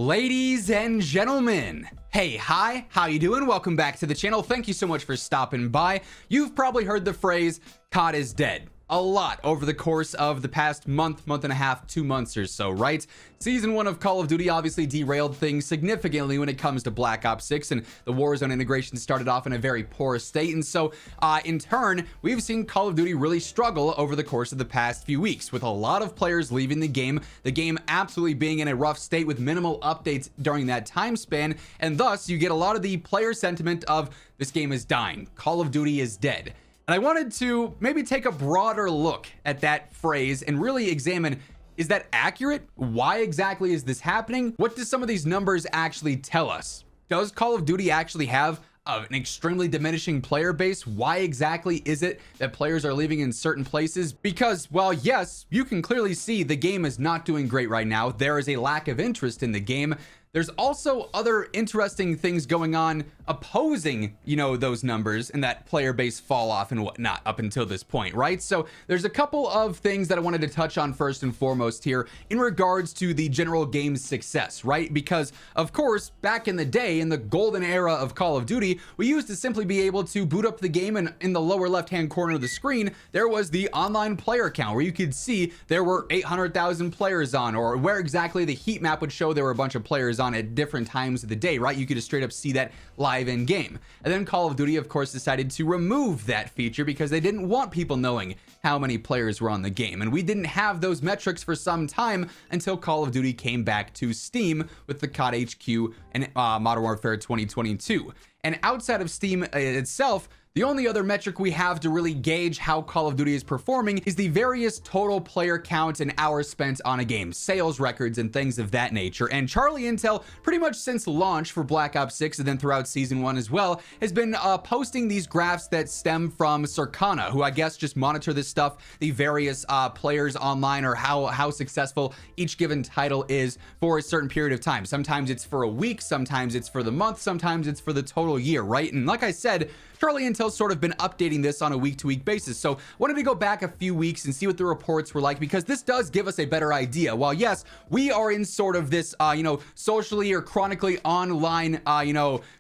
Ladies and gentlemen, hey, hi, how you doing? Welcome back to the channel. Thank you so much for stopping by. You've probably heard the phrase COD is dead a lot over the course of the past month and a half, 2 months or so, right? Season 1 of Call of Duty obviously derailed things significantly when it comes to Black Ops 6, and the Warzone integration started off in a very poor state. And so in turn, we've seen Call of Duty really struggle over the course of the past few weeks, with a lot of players leaving the game absolutely being in a rough state with minimal updates during that time span. And thus you get a lot of the player sentiment of this game is dying, Call of Duty is dead. And I wanted to maybe take a broader look at that phrase and really examine, is that accurate? Why exactly is this happening? What do some of these numbers actually tell us? Does Call of Duty actually have an extremely diminishing player base? Why exactly is it that players are leaving in certain places? Because, well, yes, you can clearly see the game is not doing great right now. There is a lack of interest in the game. There's also other interesting things going on opposing, those numbers and that player base fall off and whatnot up until this point, right? So there's a couple of things that I wanted to touch on first and foremost here in regards to the general game's success, right? Because of course, back in the day, in the golden era of Call of Duty, we used to simply be able to boot up the game, and in the lower left-hand corner of the screen, there was the online player count where you could see there were 800,000 players on, or where exactly the heat map would show there were a bunch of players on at different times of the day, right? You could just straight up see that live in game. And then Call of Duty, of course, decided to remove that feature because they didn't want people knowing how many players were on the game. And we didn't have those metrics for some time until Call of Duty came back to Steam with the COD HQ and Modern Warfare 2022. And outside of Steam itself, the only other metric we have to really gauge how Call of Duty is performing is the various total player counts and hours spent on a game, sales records and things of that nature. And Charlie Intel, pretty much since launch for Black Ops 6 and then throughout Season 1 as well, has been posting these graphs that stem from Circana, who I guess just monitor this stuff, the various players online, or how successful each given title is for a certain period of time. Sometimes it's for a week, sometimes it's for the month, sometimes it's for the total year, right? And like I said, Charlie Intel's sort of been updating this on a week-to-week basis. So wanted to go back a few weeks and see what the reports were like, because this does give us a better idea. While yes, we are in sort of this, socially or chronically online,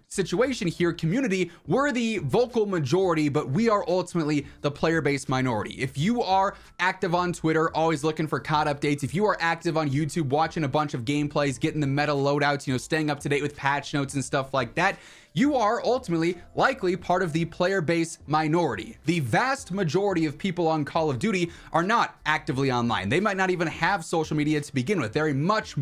situation here, community, we're the vocal majority, but we are ultimately the player base minority. If you are active on Twitter, always looking for COD updates, if you are active on YouTube, watching a bunch of gameplays, getting the meta loadouts, staying up to date with patch notes and stuff like that, you are ultimately likely part of the player base minority. The vast majority of people on Call of Duty are not actively online. They might not even have social media to begin with. They're a much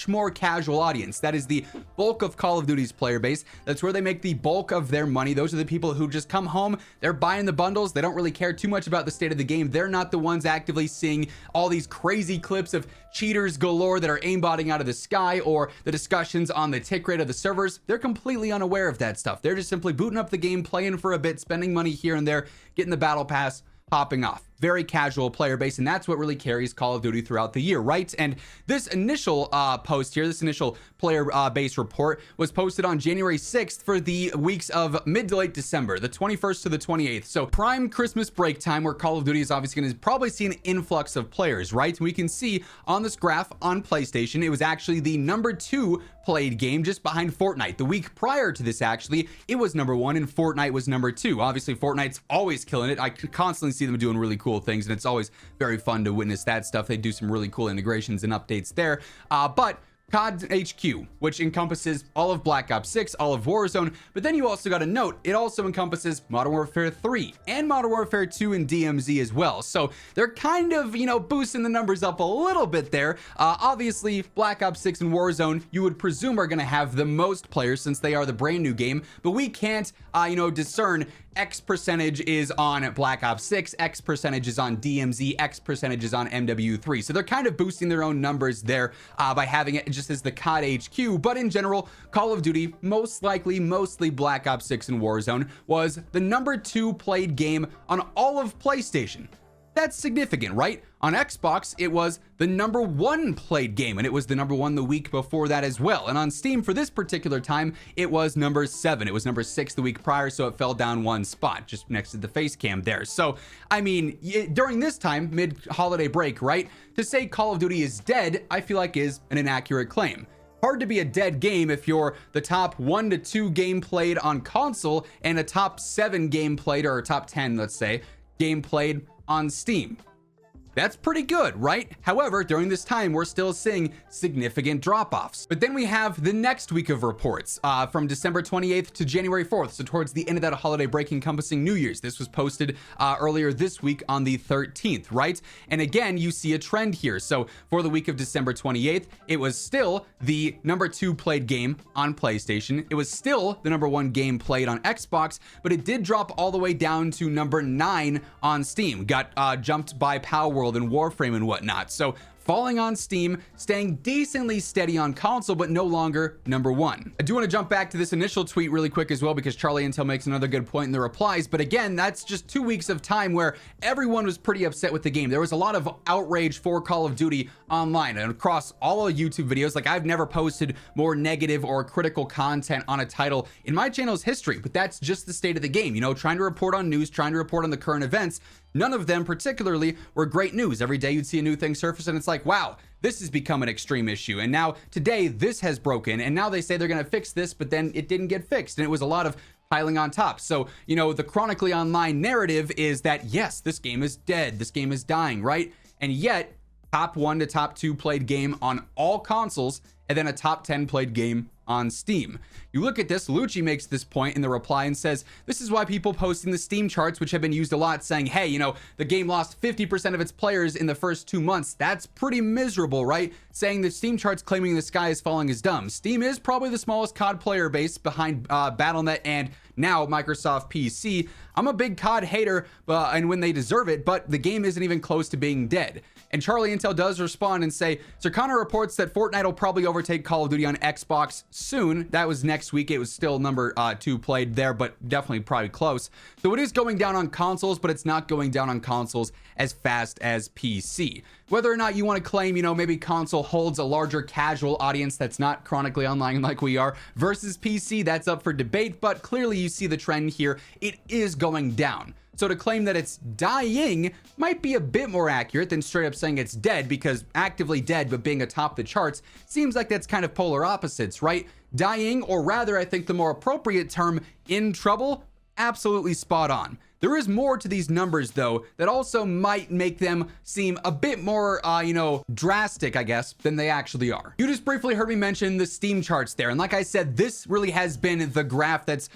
more casual audience. That is the bulk of Call of Duty's player base. That's where they make the bulk of their money. Those are the people who just come home, they're buying the bundles, they don't really care too much about the state of the game. They're not the ones actively seeing all these crazy clips of cheaters galore that are aimbotting out of the sky, or the discussions on the tick rate of the servers. They're completely unaware of that stuff. They're just simply booting up the game, playing for a bit, spending money here and there, getting the battle pass, hopping off. Very casual player base, and that's what really carries Call of Duty throughout the year, right? And this initial post here, this initial player base report, was posted on January 6th for the weeks of mid to late December, the 21st to the 28th. So prime Christmas break time, where Call of Duty is obviously going to probably see an influx of players, right? And we can see on this graph on PlayStation, it was actually the #2 played game, just behind Fortnite. The week prior to this, actually, it was #1 and Fortnite was #2. Obviously, Fortnite's always killing it. I constantly see them doing really cool things, and it's always very fun to witness that stuff. They do some really cool integrations and updates there. But COD HQ, which encompasses all of Black Ops 6, all of Warzone, but then you also got to note, it also encompasses Modern Warfare 3 and Modern Warfare 2 and DMZ as well. So they're kind of, boosting the numbers up a little bit there. Obviously, Black Ops 6 and Warzone, you would presume, are going to have the most players since they are the brand new game, but we can't, discern X percentage is on Black Ops 6, X percentage is on DMZ, X percentage is on MW3. So they're kind of boosting their own numbers there by having it just as the COD HQ. But in general, Call of Duty, mostly Black Ops 6 and Warzone, was the #2 played game on all of PlayStation. That's significant, right? On Xbox, it was the #1 played game, and it was the #1 the week before that as well. And on Steam, for this particular time, it was #7. It was #6 the week prior, so it fell down one spot, just next to the face cam there. So, I mean, during this time, mid-holiday break, right, to say Call of Duty is dead, I feel like is an inaccurate claim. hard to be a dead game if you're the top 1 to 2 game played on console and a top 7 game played, or top 10, let's say, game played on Steam. That's pretty good, right? However, during this time, we're still seeing significant drop-offs. But then we have the next week of reports from December 28th to January 4th. So towards the end of that holiday break encompassing New Year's. This was posted earlier this week on the 13th, right? And again, you see a trend here. So for the week of December 28th, it was still the number 2 played game on PlayStation. It was still the number 1 game played on Xbox, but it did drop all the way down to number 9 on Steam. Got jumped by Power and Warframe and whatnot. So falling on Steam, staying decently steady on console, but no longer number 1. I do want to jump back to this initial tweet really quick as well, because Charlie Intel makes another good point in the replies. But again, that's just 2 weeks of time where everyone was pretty upset with the game. There was a lot of outrage for Call of Duty online and across all of YouTube videos. Like, I've never posted more negative or critical content on a title in my channel's history, but that's just the state of the game. You know, trying to report on news, trying to report on the current events. None of them particularly were great news. Every day you'd see a new thing surface and it's like, wow, this has become an extreme issue. And now today this has broken, and now they say they're going to fix this, but then it didn't get fixed. And it was a lot of piling on top. So, you know, the chronically online narrative is that, yes, this game is dead. This game is dying, right? And yet top 1 to top 2 played game on all consoles, and then a top 10 played game on Steam. You look at this, Lucci makes this point in the reply and says, this is why people posting the Steam charts, which have been used a lot, saying, hey, you know, the game lost 50% of its players in the first 2 months. That's pretty miserable, right? Saying the Steam charts claiming the sky is falling is dumb. Steam is probably the smallest COD player base behind Battle.net and now Microsoft PC. I'm a big COD hater, and when they deserve it, but the game isn't even close to being dead. And Charlie Intel does respond and say, Circana reports that Fortnite will probably overtake Call of Duty on Xbox soon. That was next week. It was still number 2 played there, but definitely probably close. So it is going down on consoles, but it's not going down on consoles as fast as PC. Whether or not you want to claim, you know, maybe console holds a larger casual audience that's not chronically online like we are versus PC, that's up for debate, but clearly you see the trend here. It is going down. So to claim that it's dying might be a bit more accurate than straight up saying it's dead, because actively dead but being atop the charts seems like that's kind of polar opposites, right? Dying, or rather I think the more appropriate term, in trouble, absolutely spot on. There is more to these numbers, though, that also might make them seem a bit more, you know, drastic, I guess, than they actually are. You just briefly heard me mention the Steam charts there. And like I said, this really has been the graph that's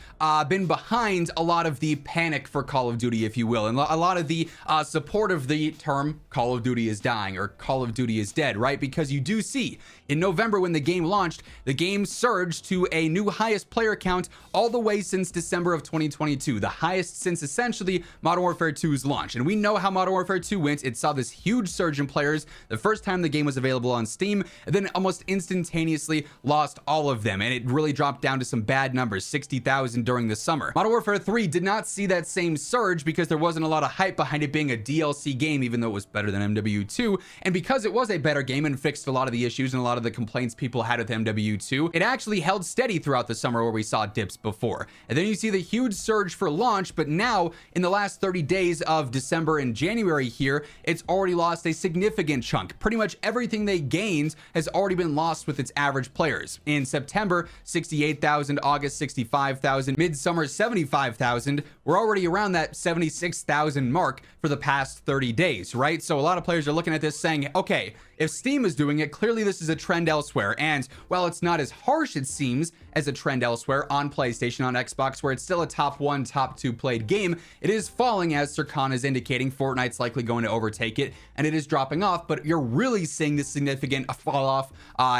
been behind a lot of the panic for Call of Duty, if you will, and a lot of the support of the term Call of Duty is dying or Call of Duty is dead, right? Because you do see in November when the game launched, the game surged to a new highest player count all the way since December of 2022, the highest since essentially Modern Warfare 2's launch. And we know how Modern Warfare 2 went. It saw this huge surge in players the first time the game was available on Steam, and then almost instantaneously lost all of them, and it really dropped down to some bad numbers, 60,000 during the summer. Modern Warfare 3 did not see that same surge because there wasn't a lot of hype behind it being a DLC game, even though it was better than MW2, and because it was a better game and fixed a lot of the issues and a lot of the complaints people had with MW2, it actually held steady throughout the summer where we saw dips before. And then you see the huge surge for launch, but now in the last 30 days of December and January here, it's already lost a significant chunk. Pretty much everything they gained has already been lost with its average players. In September, 68,000, August, 65,000, midsummer, 75,000. We're already around that 76,000 mark for the past 30 days, right? So a lot of players are looking at this saying, okay, if Steam is doing it, clearly this is a trend elsewhere. And while it's not as harsh, it seems, as a trend elsewhere on PlayStation, on Xbox, where it's still a top 1, top 2 played game, it is falling, as Circana is indicating. Fortnite's likely going to overtake it, and it is dropping off, but you're really seeing this significant fall off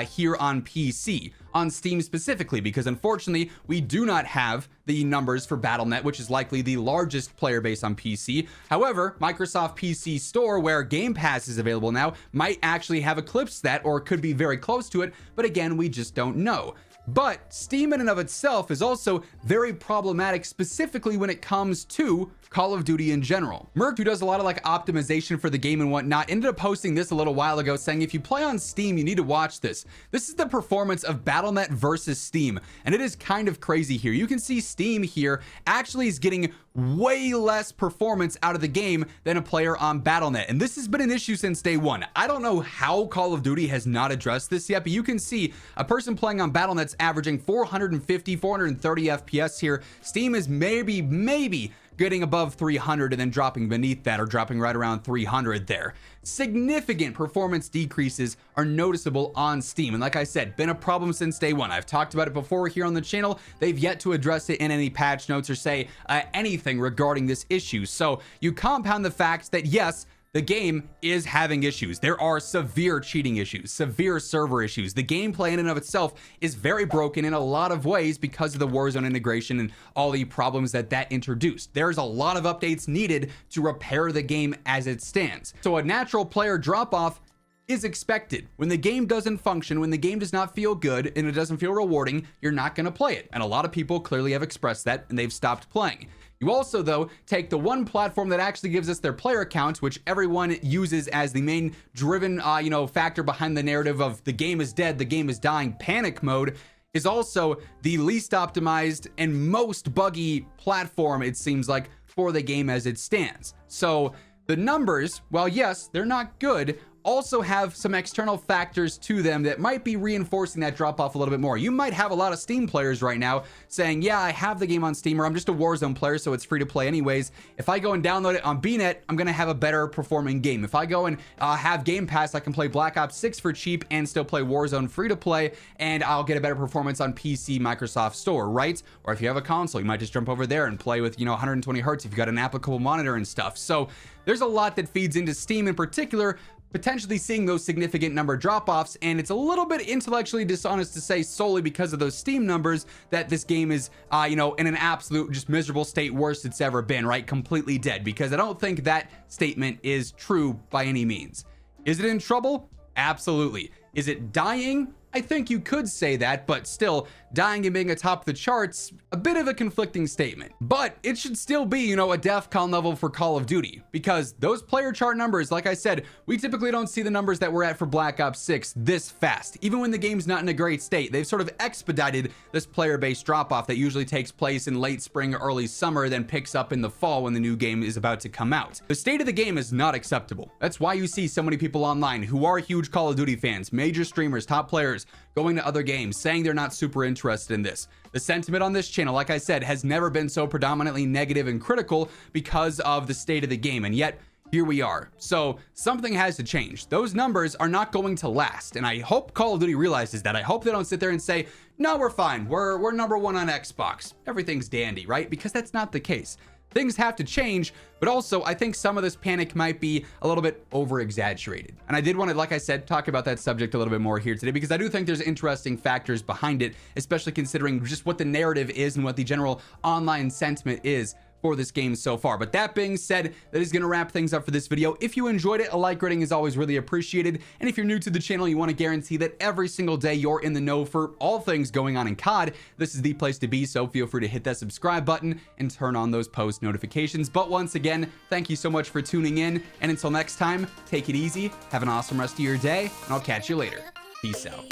here on PC. On Steam specifically, because unfortunately we do not have the numbers for Battle.net, which is likely the largest player base on PC. However, Microsoft PC Store, where Game Pass is available now, might actually have eclipsed that, or could be very close to it, but again, we just don't know. But Steam in and of itself is also very problematic, specifically when it comes to Call of Duty in general. Merc, who does a lot of like optimization for the game and whatnot, ended up posting this a little while ago saying, if you play on Steam, you need to watch this. This is the performance of Battle.net versus Steam, and it is kind of crazy here. You can see Steam here actually is getting way less performance out of the game than a player on Battle.net. And this has been an issue since day one. I don't know how Call of Duty has not addressed this yet, but you can see a person playing on Battle.net's averaging 450, 430 FPS here. Steam is maybe getting above 300 and then dropping beneath that, or dropping right around 300 there. Significant performance decreases are noticeable on Steam, and like I said, been a problem since day one. I've talked about it before here on the channel. They've yet to address it in any patch notes or say anything regarding this issue. So you compound the fact that yes, the game is having issues. There are severe cheating issues, severe server issues. The gameplay in and of itself is very broken in a lot of ways because of the Warzone integration and all the problems that introduced. There's a lot of updates needed to repair the game as it stands. So a natural player drop-off is expected. When the game doesn't function, when the game does not feel good and it doesn't feel rewarding, you're not going to play it. And a lot of people clearly have expressed that, and they've stopped playing. You also, though, take the one platform that actually gives us their player counts, which everyone uses as the main driven, factor behind the narrative of the game is dead, the game is dying. Panic mode is also the least optimized and most buggy platform, it seems like, for the game as it stands. So the numbers, while yes, they're not good, also have some external factors to them that might be reinforcing that drop off a little bit more. You might have a lot of Steam players right now saying, yeah, I have the game on Steam, or I'm just a Warzone player, so it's free to play anyways. If I go and download it on BNet, I'm gonna have a better performing game. If I go and have Game Pass, I can play Black Ops 6 for cheap and still play Warzone free to play, and I'll get a better performance on PC, Microsoft Store, right? Or if you have a console, you might just jump over there and play with, 120 hertz if you've got an applicable monitor and stuff. So there's a lot that feeds into Steam in particular, potentially seeing those significant number drop-offs, and it's a little bit intellectually dishonest to say solely because of those Steam numbers that this game is in an absolute just miserable state, worst it's ever been, right? Completely dead, because I don't think that statement is true by any means. Is it in trouble? Absolutely. Is it dying? I think you could say that, but still, dying and being atop the charts, a bit of a conflicting statement. But it should still be, a DEFCON level for Call of Duty, because those player chart numbers, like I said, we typically don't see the numbers that we're at for Black Ops 6 this fast. Even when the game's not in a great state, they've sort of expedited this player-based drop-off that usually takes place in late spring or early summer, then picks up in the fall when the new game is about to come out. The state of the game is not acceptable. That's why you see so many people online who are huge Call of Duty fans, major streamers, top players, going to other games, saying they're not super interested in this. The sentiment on this channel, like I said, has never been so predominantly negative and critical because of the state of the game, and yet here we are. So something has to change. Those numbers are not going to last, and I hope Call of Duty realizes that. I hope they don't sit there and say, no, we're fine, we're number one on Xbox, everything's dandy, right? Because that's not the case. Things have to change, but also I think some of this panic might be a little bit over exaggerated. And I did want to, like I said, talk about that subject a little bit more here today, because I do think there's interesting factors behind it, especially considering just what the narrative is and what the general online sentiment is for this game so far. But that being said, that is going to wrap things up for this video. If you enjoyed it, a like rating is always really appreciated. And if you're new to the channel, you want to guarantee that every single day you're in the know for all things going on in COD, this is the place to be. So feel free to hit that subscribe button and turn on those post notifications. But once again, thank you so much for tuning in. And until next time, take it easy, have an awesome rest of your day, and I'll catch you later. Peace out.